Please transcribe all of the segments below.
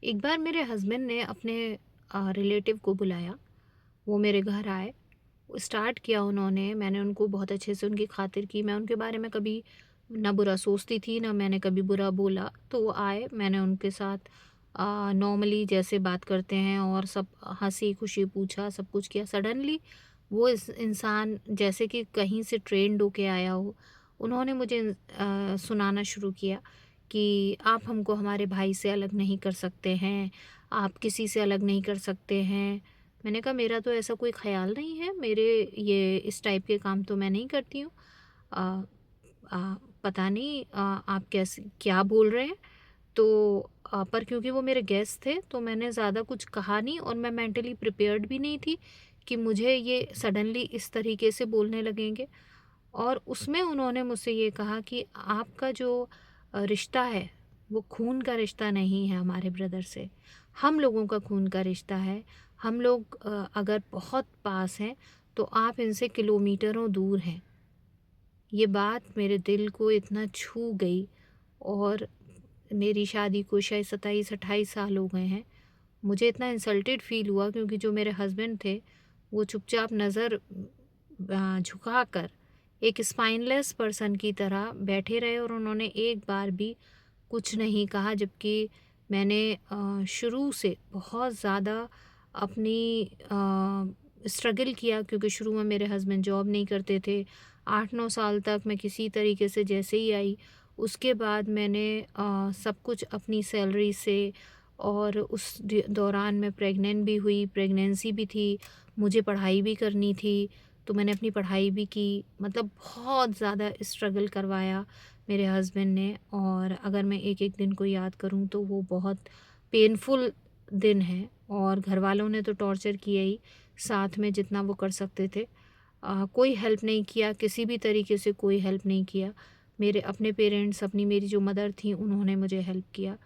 एक बार मेरे हस्बैंड ने अपने रिलेटिव को बुलाया। वो मेरे घर आए। स्टार्ट किया उन्होंने, मैंने उनको बहुत अच्छे से उनकी खातिर की। मैं उनके बारे में कभी ना बुरा सोचती थी, ना मैंने कभी बुरा बोला। तो वो आए, मैंने उनके साथ नॉर्मली जैसे बात करते हैं और सब हँसी-खुशी पूछा, सब कुछ किया। सडनली वो इस इंसान जैसे कि कहीं से ट्रेन्ड होके आया हो, उन्होंने मुझे सुनाना शुरू किया कि आप हमको हमारे भाई से अलग नहीं कर सकते हैं, आप किसी से अलग नहीं कर सकते हैं। मैंने कहा मेरा तो ऐसा कोई ख़्याल नहीं है, मेरे ये इस टाइप के काम तो मैं नहीं करती हूँ। अ पता नहीं आप कैसे क्या बोल रहे हैं? तो पर क्योंकि वो मेरे गेस्ट थे तो मैंने ज़्यादा कुछ कहा नहीं और मैं मेंटली प्रिपेयर्ड भी नहीं थी कि मुझे ये सडनली इस तरीके से बोलने लगेंगे। और उसमें उन्होंने मुझसे ये कहा कि आपका जो रिश्ता है वो खून का रिश्ता नहीं है हमारे ब्रदर से, हम लोगों का खून का रिश्ता है। हम लोग अगर बहुत पास हैं तो आप इनसे किलोमीटरों दूर हैं। ये बात मेरे दिल को इतना छू गई। और मेरी शादी को शायद 27-28 साल हो गए हैं। मुझे इतना इंसल्टेड फ़ील हुआ क्योंकि जो मेरे हस्बैंड थे, वो चुपचाप नज़र झुकाकर एक स्पाइनलेस पर्सन की तरह बैठे रहे और उन्होंने एक बार भी कुछ नहीं कहा। जबकि मैंने शुरू से बहुत ज़्यादा अपनी स्ट्रगल किया क्योंकि शुरू में मेरे हस्बैंड जॉब नहीं करते थे। 8-9 साल तक मैं किसी तरीके से जैसे ही आई, उसके बाद मैंने सब कुछ अपनी सैलरी से। और उस दौरान मैं प्रेग्नेंट भी हुई, प्रेगनेंसी भी थी, मुझे पढ़ाई भी करनी थी, तो मैंने अपनी पढ़ाई भी की। मतलब बहुत ज़्यादा स्ट्रगल करवाया मेरे हस्बैंड ने। और अगर मैं एक-एक दिन को याद करूँ तो वो बहुत पेनफुल दिन हैं और घरवालों ने तो टॉर्चर किया ही, साथ में जितना वो कर सकते थे। कोई हेल्प नहीं किया, किसी भी तरीके से कोई हेल्प नहीं किया। मेरे अपने पेरेंट्स, अपनी मेरी जो मदर थीं, उन्होंने मुझे हेल्प किया।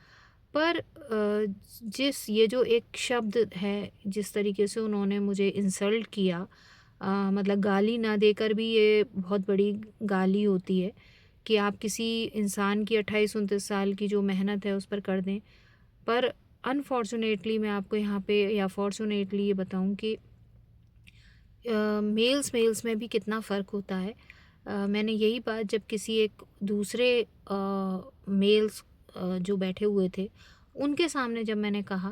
पर जिस ये जो एक शब्द है, जिस तरीके से उन्होंने मुझे इंसल्ट किया, मतलब गाली ना देकर भी ये बहुत बड़ी गाली होती है कि आप किसी इंसान की 28-29 साल की जो मेहनत है उस पर कर दें। पर अनफॉर्चुनेटली मैं आपको यहाँ पे या फॉर्चुनेटली ये बताऊँ कि मेल्स मेल्स में भी कितना फ़र्क होता है। मैंने यही बात जब किसी एक दूसरे मेल्स जो बैठे हुए थे, उनके सामने जब मैंने कहा,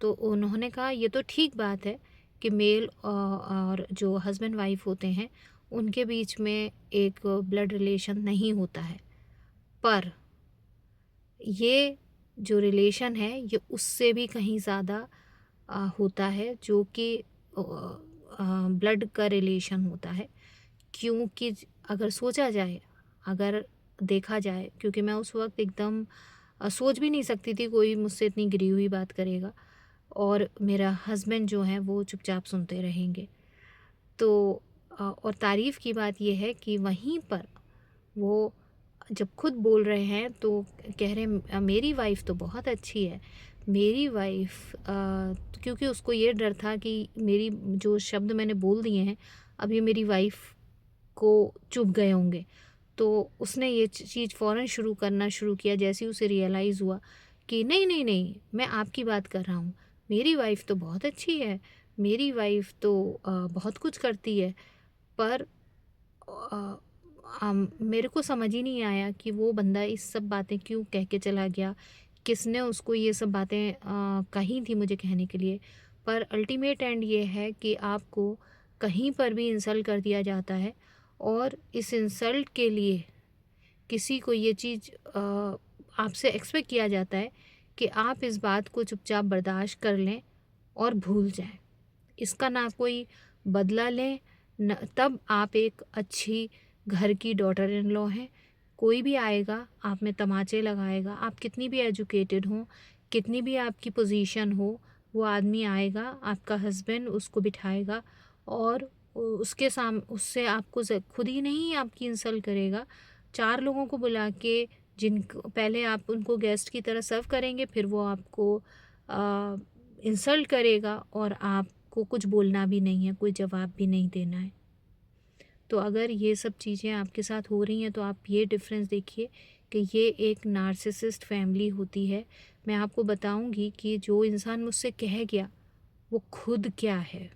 तो उन्होंने कहा ये तो ठीक बात है कि मेल और जो हस्बैंड वाइफ़ होते हैं, उनके बीच में एक ब्लड रिलेशन नहीं होता है। पर ये जो रिलेशन है, ये उससे भी कहीं ज़्यादा होता है, जो कि ब्लड का रिलेशन होता है। क्योंकि अगर सोचा जाए, अगर देखा जाए, क्योंकि मैं उस वक़्त एकदम सोच भी नहीं सकती थी कोई मुझसे इतनी गिरी हुई बात करेगा और मेरा हस्बैंड जो है वो चुपचाप सुनते रहेंगे। तो और तारीफ़ की बात ये है कि वहीं पर वो जब खुद बोल रहे हैं तो कह रहे हैं मेरी वाइफ़ तो बहुत अच्छी है। मेरी वाइफ़ क्योंकि उसको ये डर था कि मेरी जो शब्द मैंने बोल दिए हैं, अब ये मेरी वाइफ़ को चुभ गए होंगे। तो उसने ये चीज़ फ़ौरन शुरू किया जैसे ही उसे रियलाइज़ हुआ कि नहीं, नहीं, नहीं, मैं आपकी बात कर रहा हूँ। मेरी वाइफ़ तो बहुत अच्छी है, मेरी वाइफ़ तो बहुत कुछ करती है। पर अ, मेरे को समझ ही नहीं आया कि वो बंदा इस सब बातें क्यों कह के चला गया, किसने उसको ये सब बातें कही थी मुझे कहने के लिए। पर अल्टीमेट एंड ये है कि आपको कहीं पर भी इंसल्ट कर दिया जाता है और इस इंसल्ट के लिए किसी को ये चीज़ आपसे एक्सपेक्ट किया जाता है कि आप इस बात को चुपचाप बर्दाश्त कर लें और भूल जाएँ। इसका ना कोई बदला लें, न तब आप एक अच्छी घर की डॉटर इन लॉ हैं। कोई भी आएगा, आप में तमाचे लगाएगा, आप कितनी भी एजुकेटेड हों, कितनी भी आपकी पोज़ीशन हो, वो आदमी आएगा, आपका हस्बैंड उसको बिठाएगा और उसके उससे आपको खुद ही नहीं आपकी इंसल्ट करेगा, 4 लोगों को बुला के जिनको पहले आप उनको गेस्ट की तरह सर्व करेंगे, फिर वो आपको अ, इंसल्ट करेगा और आपको कुछ बोलना भी नहीं है, कोई जवाब भी नहीं देना है। तो अगर ये सब चीज़ें आपके साथ हो रही हैं तो आप ये डिफ़रेंस देखिए कि ये एक नार्सिसिस्ट फैमिली होती है। मैं आपको बताऊँगी कि जो इंसान मुझसे कह गया, वो खुद क्या है।